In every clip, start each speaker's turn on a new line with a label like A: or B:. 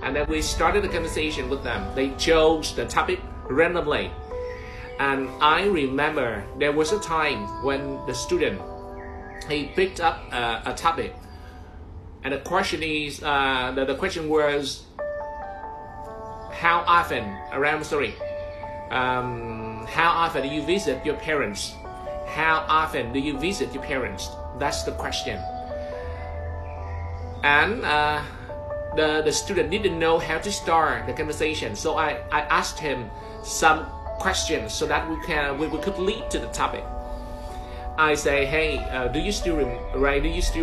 A: And then we started the conversation with them. They chose the topic randomly. And I remember there was a time when the student, he picked up a topic. And the question is, the question was, how often do you visit your parents? How often do you visit your parents? That's the question. And the student didn't know how to start the conversation, so I asked him some questions so that we could lead to the topic. I say, hey, do you still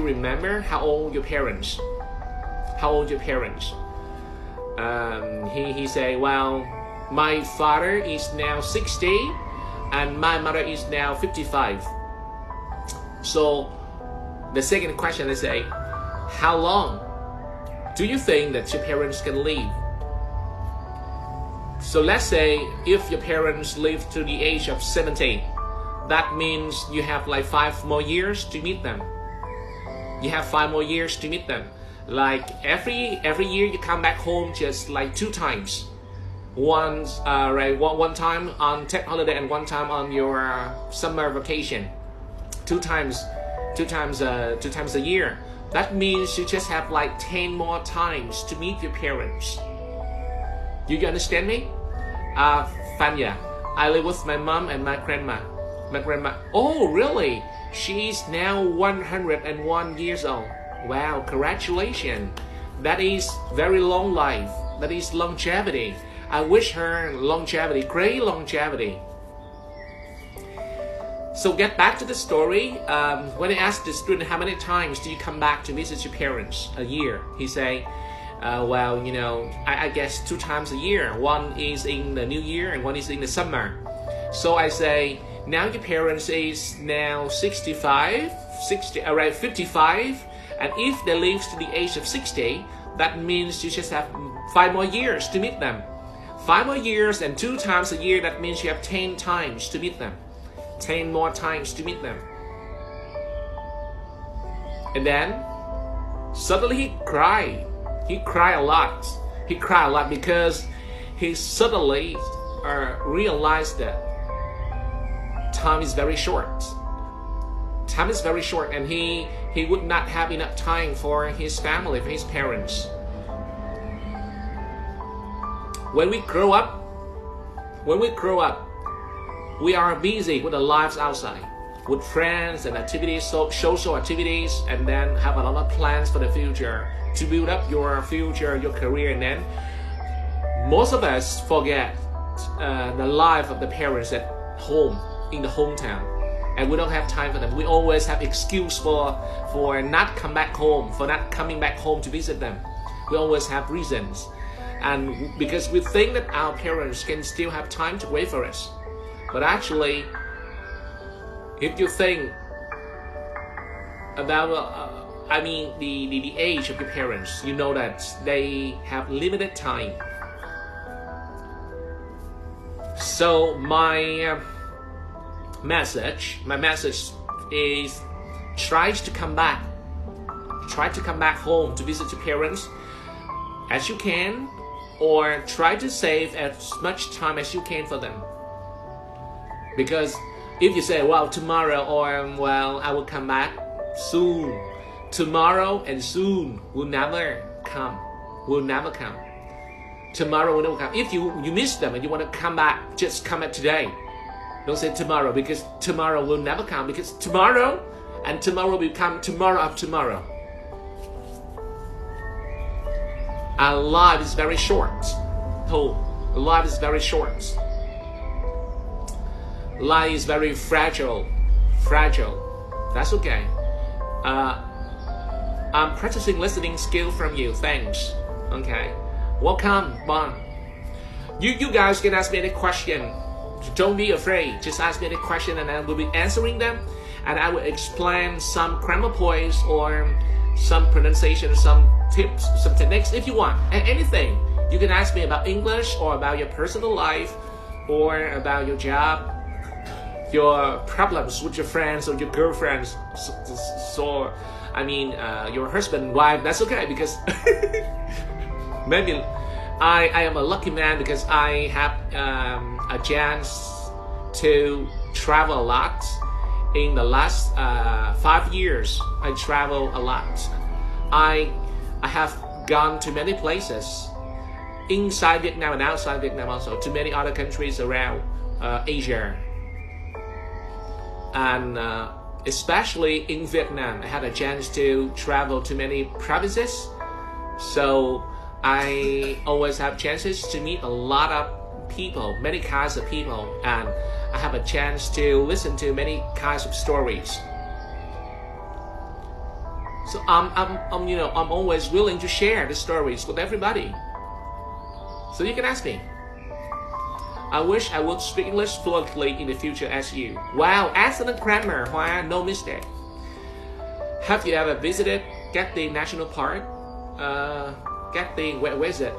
A: remember how old your parents? How old your parents? He say, well, my father is now 60 and my mother is now 55. So the second question I say, how long do you think that your parents can live? So let's say if your parents live to the age of 70, that means you have like 5 more years to meet them. You have 5 more years to meet them. Like every year you come back home just like 2 times. One time on tech holiday and 1 time on your summer vacation. 2 times a year. That means you just have like 10 more times to meet your parents. You understand me? Fanya, I live with my mom and my grandma. My grandma, oh really? She's now 101 years old. Wow, congratulations. That is very long life. That is longevity. I wish her longevity, great longevity. So get back to the story. When I asked the student how many times do you come back to visit your parents a year, he say, well, you know, I guess 2 times a year. One is in the new year and one is in the summer. So I say, now your parents is now 55, and if they live to the age of 60, that means you just have 5 more years to meet them. 5 more years and 2 times a year, that means you have 10 times to meet them. 10 more times to meet them. And then suddenly he cried. He cried a lot. He cried a lot because he suddenly realized that time is very short. Time is very short, and he would not have enough time for his family, for his parents. When we grow up, we are busy with the lives outside, with friends and activities, social activities, and then have a lot of plans for the future to build up your future, your career, and then most of us forget the life of the parents at home, in the hometown, and we don't have time for them. We always have excuse for not coming back home to visit them. We always have reasons, and because we think that our parents can still have time to wait for us. But actually, if you think about the age of your parents, you know that they have limited time. So my message is try to come back home to visit your parents as you can, or try to save as much time as you can for them. Because if you say, well, tomorrow, or well, I will come back soon, tomorrow and soon will never come. Tomorrow will never come. If you miss them and you want to come back, just come back today. Don't say tomorrow, because tomorrow will never come, because tomorrow and tomorrow will come tomorrow after tomorrow. Our life is very short. Life is very short. Life is very fragile. That's okay. I'm practicing listening skill from you. Thanks. Okay. Welcome, Bon. You guys can ask me any question. Don't be afraid. Just ask me any question and I will be answering them. And I will explain some grammar points or some pronunciation, some tips, some techniques if you want. And anything. You can ask me about English or about your personal life or about your job, your problems with your friends or your girlfriends. Your husband, wife, that's okay, because Maybe I am a lucky man because I have a chance to travel a lot. In the last 5 years, I travel a lot. I have gone to many places inside Vietnam and outside Vietnam, also to many other countries around Asia, and especially in Vietnam, I had a chance to travel to many provinces. So I always have chances to meet a lot of people, many kinds of people, and I have a chance to listen to many kinds of stories. So I'm always willing to share the stories with everybody. So you can ask me. I wish I would speak English fluently in the future as you. Wow, excellent grammar, Hoa, no mistake. Have you ever visited Cát Tien National Park? Cát Tien, where is it?